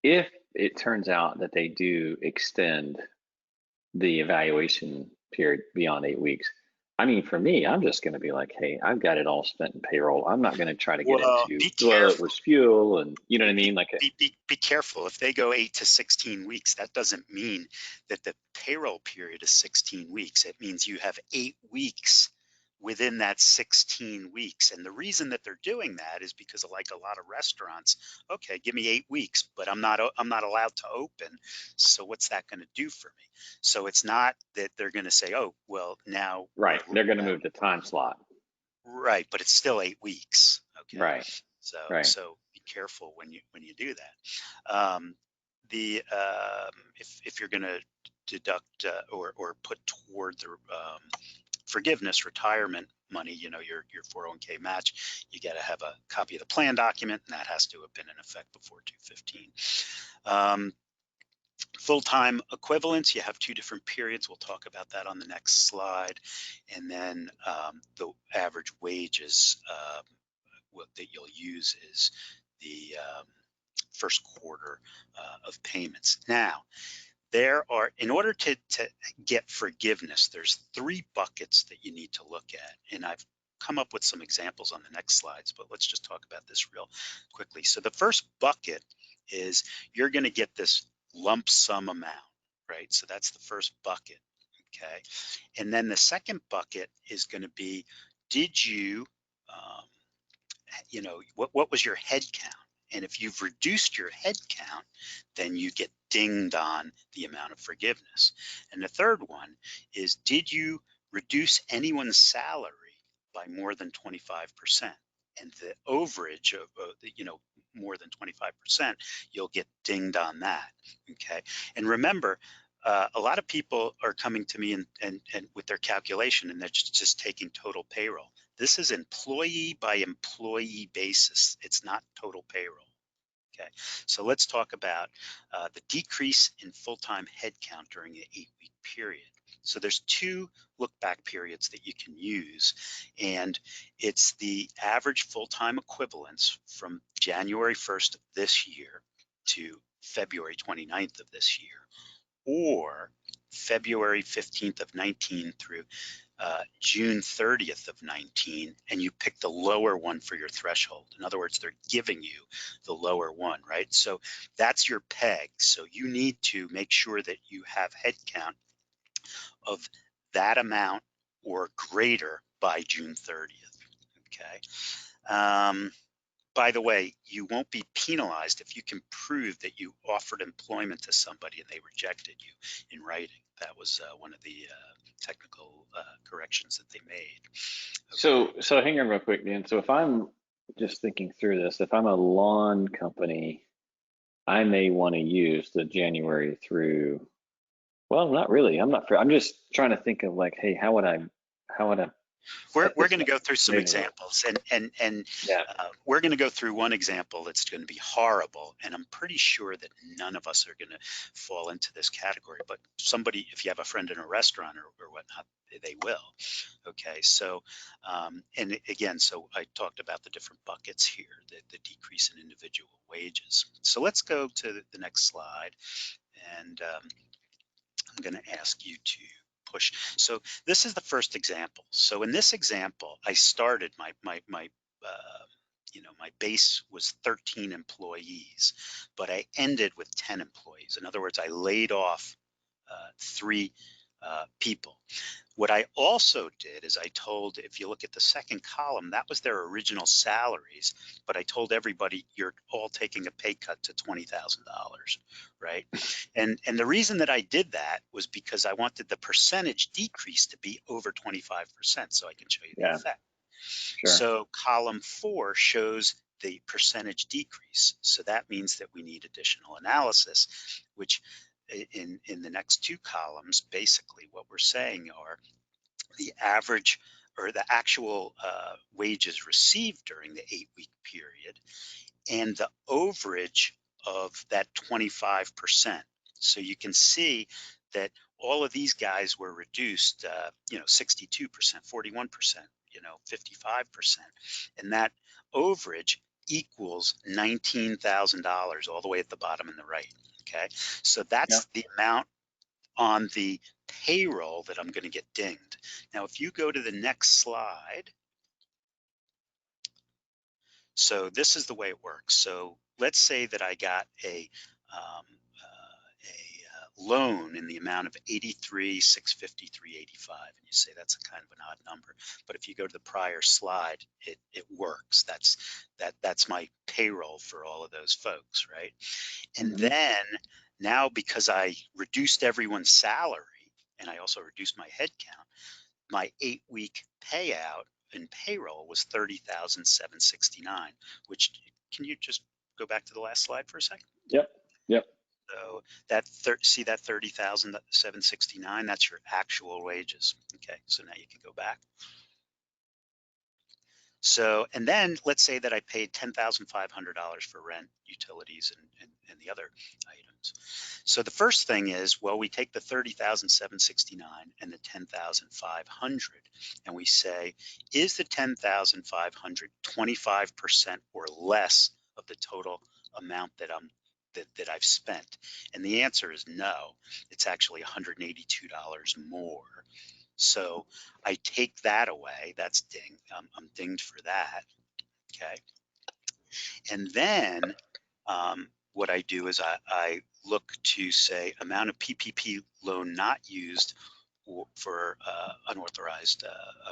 S1: if it turns out that they do extend the evaluation period beyond 8 weeks, I mean, for me, I'm just going to be like, hey, I've got it all spent in payroll. I'm not going to try to get
S2: Well,
S1: into,
S2: be
S1: well, it
S2: careful.
S1: was fuel and you know what I mean? Like,
S2: Be careful. If they go 8 to 16 weeks, that doesn't mean that the payroll period is 16 weeks. It means you have 8 weeks within that 16 weeks. And the reason that they're doing that is because of, like, a lot of restaurants, okay, give me 8 weeks, but I'm not allowed to open. So what's that going to do for me? So it's not that they're going to say, oh, well, now
S1: right. They're going to move the time slot.
S2: right, but it's still 8 weeks. Okay.
S1: Right.
S2: So
S1: Right.
S2: so be careful when you do that. If you're going to deduct or put toward the forgiveness retirement money, your 401k match, you got to have a copy of the plan document, and that has to have been in effect before 2/15. Full-time equivalents, you have 2 different periods. We'll talk about that on the next slide. And then the average wages, what that you'll use is the first quarter of payments. Now, in order to get forgiveness, there's 3 buckets that you need to look at. And I've come up with some examples on the next slides, but let's just talk about this real quickly. So the first bucket is you're going to get this lump sum amount, right? So that's the first bucket, okay? And then the second bucket is going to be, did you, what was your head count? And if you've reduced your head count, then you get dinged on the amount of forgiveness. And the third one is, did you reduce anyone's salary by more than 25%? And the overage of, more than 25%, you'll get dinged on that, okay? And remember, a lot of people are coming to me and with their calculation, and they're just taking total payroll. This is employee by employee basis. It's not total payroll. Okay, so let's talk about the decrease in full-time headcount during the 8-week period. So there's 2 look-back periods that you can use, and it's the average full-time equivalents from January 1st of this year to February 29th of this year, or February 15th of 19 through June 30th of 19, and you pick the lower one for your threshold. In other words, they're giving you the lower one, right? So that's your peg. So you need to make sure that you have headcount of that amount or greater by June 30th, okay? By the way, you won't be penalized if you can prove that you offered employment to somebody and they rejected you in writing. That was one of the technical corrections that they made.
S1: Okay. So hang on real quick, Dan. So if I'm just thinking through this, if I'm a lawn company, I may want to use the January through, well, not really. I'm just trying to think of like, hey, how would I
S2: We're going to go through some examples, and
S1: yeah.
S2: We're going to go through one example that's going to be horrible, and I'm pretty sure that none of us are going to fall into this category, but somebody, if you have a friend in a restaurant or whatnot, they will. Okay, so and again, so I talked about the different buckets here, the decrease in individual wages. So let's go to the next slide, and I'm going to ask you to push. So this is the first example. So in this example, I started my base was 13 employees, but I ended with 10 employees. In other words, I laid off 3 people. What I also did is I told, if you look at the second column, that was their original salaries, but I told everybody, you're all taking a pay cut to $20,000, right? And the reason that I did that was because I wanted the percentage decrease to be over 25%, so I can show you the effect.
S1: Sure.
S2: So column 4 shows the percentage decrease. So that means that we need additional analysis, which in the next 2 columns, basically what we're saying are the average or the actual wages received during the 8-week period and the overage of that 25%. So you can see that all of these guys were reduced, 62%, 41%, 55%, and that overage equals $19,000 all the way at the bottom in the right. Okay, so that's the amount on the payroll that I'm going to get dinged. Now, if you go to the next slide, so this is the way it works. So let's say that I got a loan in the amount of $83,653.85, and you say that's a kind of an odd number. But if you go to the prior slide, it works. That's my payroll for all of those folks, right? And then now, because I reduced everyone's salary and I also reduced my head count, my 8-week payout in payroll was $30,769, which, can you just go back to the last slide for a second?
S1: Yep.
S2: So that see that 30,769, that's your actual wages. Okay, so now you can go back. So, and then let's say that I paid $10,500 for rent, utilities, and the other items. So the first thing is, well, we take the 30,769 and the 10,500, and we say, is the 10,500 25% or less of the total amount that I've spent? And the answer is no. It's actually $182 more. So I take that away. That's ding. I'm dinged for that. Okay. And then what I do is I look to say amount of PPP loan not used for unauthorized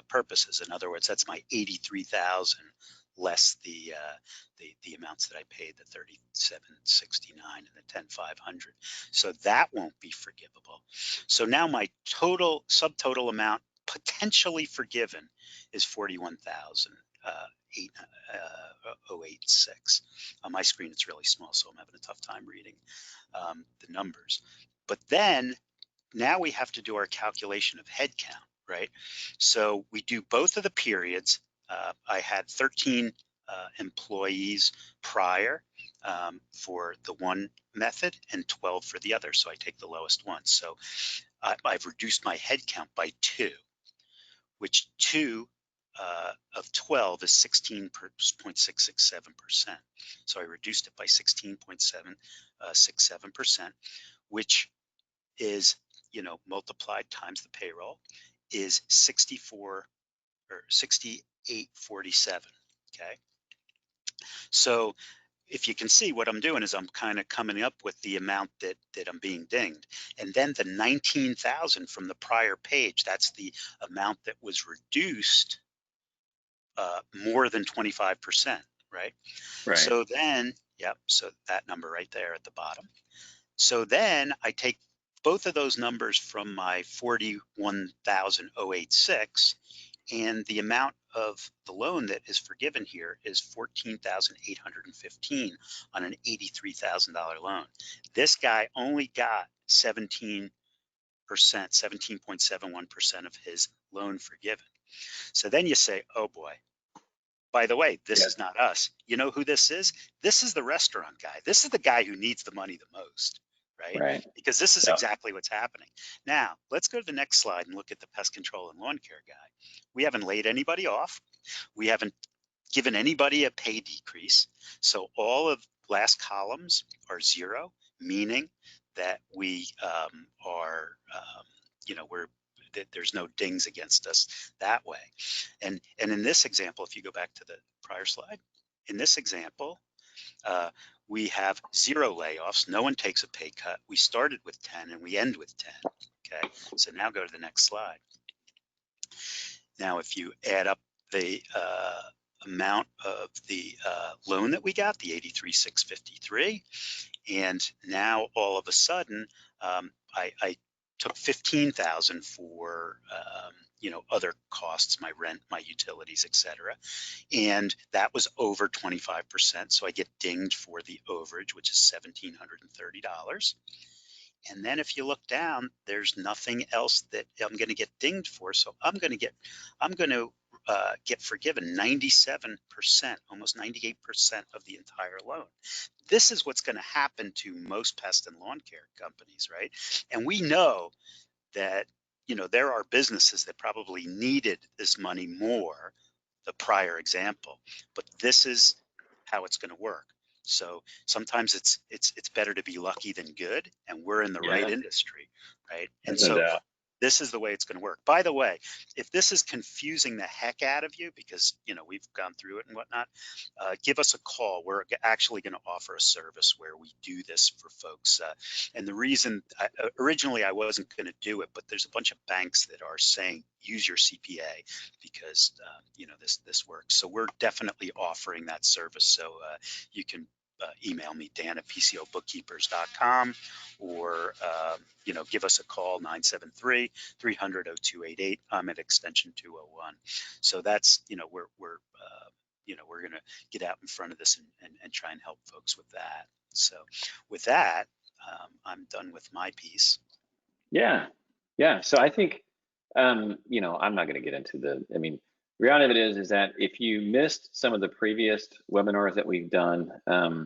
S2: purposes. In other words, that's my 83,000 less the amounts that I paid, the 3769 and the 10500. So that won't be forgivable. So now my total subtotal amount potentially forgiven is 41,086. On my screen it's really small, so I'm having a tough time reading the numbers. But then now we have to do our calculation of head count, right? So we do both of the periods. I had 13 employees prior for the one method and 12 for the other. So I take the lowest one. So I've reduced my head count by 2, which 2 of 12 is 16.667%. So I reduced it by 16.767%, which is, multiplied times the payroll is 64 or 6847. Okay. So if you can see, what I'm doing is I'm kind of coming up with the amount that I'm being dinged. And then the 19,000 from the prior page, that's the amount that was reduced more than 25%, right?
S1: Right.
S2: So then, so that number right there at the bottom. So then I take both of those numbers from my 41,086, and the amount of the loan that is forgiven here is 14,815 on an $83,000 loan. This guy only got 17%, 17.71% of his loan forgiven. So then you say, oh boy, by the way, this is not us. You know who this is? This is the restaurant guy. This is the guy who needs the money the most, right? Because this is exactly what's happening. Now, let's go to the next slide and look at the pest control and lawn care guy. We haven't laid anybody off. We haven't given anybody a pay decrease. So all of last columns are 0, meaning that we there's no dings against us that way. And in this example, if you go back to the prior slide, in this example, we have 0 layoffs. No one takes a pay cut. We started with 10 and we end with 10. Okay, so now go to the next slide. Now, if you add up the amount of the loan that we got, the 83,653, and now all of a sudden, I took 15,000 for other costs, my rent, my utilities, etc. And that was over 25%. So I get dinged for the overage, which is $1,730. And then if you look down, there's nothing else that I'm going to get dinged for. So I'm going to get forgiven 97%, almost 98% of the entire loan. This is what's going to happen to most pest and lawn care companies, right? And we know that, there are businesses that probably needed this money more, the prior example, but this is how it's going to work. So sometimes it's better to be lucky than good, and we're in the right industry, right? And so this is the way it's going to work. By the way, if this is confusing the heck out of you, because we've gone through it and whatnot, give us a call. We're actually going to offer a service where we do this for folks. And the reason originally I wasn't going to do it, but there's a bunch of banks that are saying use your CPA because this works. So we're definitely offering that service. So you can email me, Dan@PCOBookkeepers.com, or give us a call, 973-300-0288. I'm at extension 201. So that's we're going to get out in front of this and try and help folks with that. So with that, I'm done with my piece.
S1: Yeah. So I think I'm not going to get into the reality of it is that if you missed some of the previous webinars that we've done, I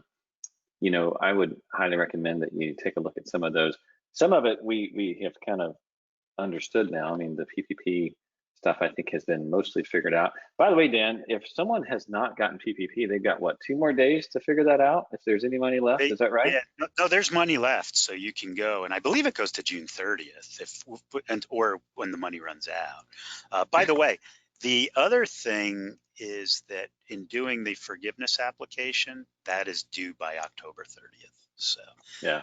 S1: would highly recommend that you take a look at some of those. Some of it we have kind of understood now. The PPP stuff I think has been mostly figured out. By the way, Dan, if someone has not gotten PPP, they've got what, 2 more days to figure that out? If there's any money left, is that right?
S2: Yeah, no, there's money left, so you can go, and I believe it goes to June 30th, or when the money runs out. By the way, the other thing is that in doing the forgiveness application, that is due by October 30th. So
S1: yeah.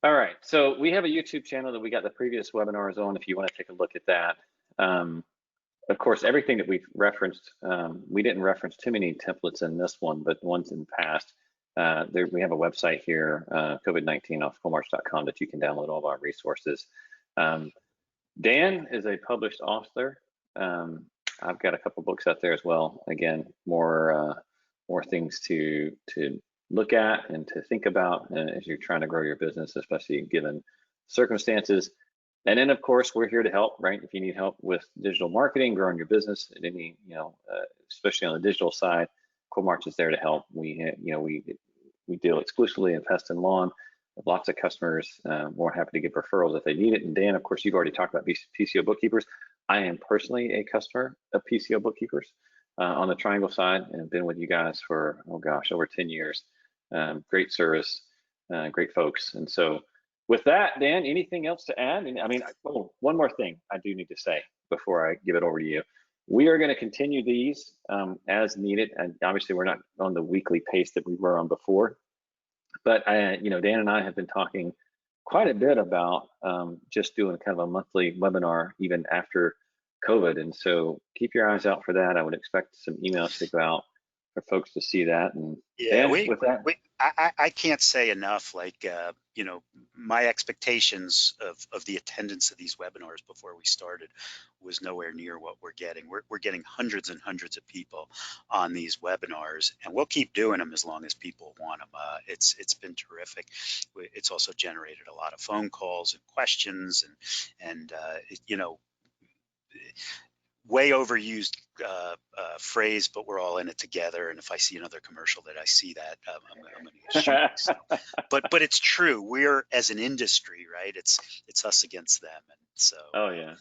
S1: All right, so we have a YouTube channel that we got the previous webinars on if you want to take a look at that. of course, everything that we've referenced, we didn't reference too many templates in this one, but the ones in the past, we have a website here, COVID-19 off Coalmarch.com, that you can download all of our resources. Dan is a published author. I've got a couple books out there as well. Again, more things to look at and to think about as you're trying to grow your business, especially given circumstances. And then, of course, we're here to help, right? If you need help with digital marketing, growing your business, at any, especially on the digital side, Coalmarch is there to help. We deal exclusively in pest and lawn. Have lots of customers, more happy to give referrals if they need it. And Dan, of course, you've already talked about PCO Bookkeepers. I am personally a customer of PCO Bookkeepers on the Triangle side, and been with you guys for, oh gosh, over 10 years. Great service, great folks. And so with that, Dan, anything else to add? And I mean, one more thing I do need to say before I give it over to you. We are going to continue these as needed. And obviously we're not on the weekly pace that we were on before, but Dan and I have been talking quite a bit about just doing kind of a monthly webinar even after COVID. And so keep your eyes out for that. I would expect some emails to go out for folks to see that. And
S2: yeah,
S1: Dan,
S2: I can't say enough. Like, my expectations of the attendance of these webinars before we started was nowhere near what we're getting. We're getting hundreds and hundreds of people on these webinars, and we'll keep doing them as long as people want them. It's been terrific. It's also generated a lot of phone calls and questions, and way overused phrase, but we're all in it together. And if I see another commercial that I see that, I'm going to shoot myself. But it's true. We're, as an industry, right? It's us against them, and so
S1: oh yeah,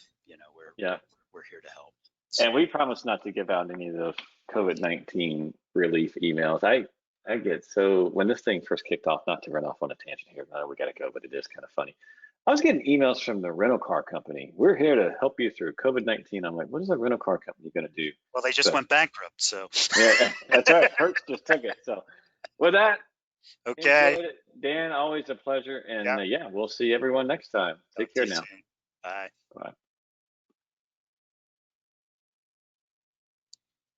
S2: we're here to help. So.
S1: And we promise not to give out any of those COVID-19 relief emails. I get so, when this thing first kicked off, not to run off on a tangent here, no, we got to go, but it is kind of funny. I was getting emails from the rental car company. We're here to help you through COVID-19. I'm like, what is a rental car company going to do?
S2: Well, they just went bankrupt, so.
S1: Yeah, that's right. Hertz just took it. So with that,
S2: okay.
S1: Dan, always a pleasure. And we'll see everyone next time. Take care now.
S2: Bye.
S1: Bye.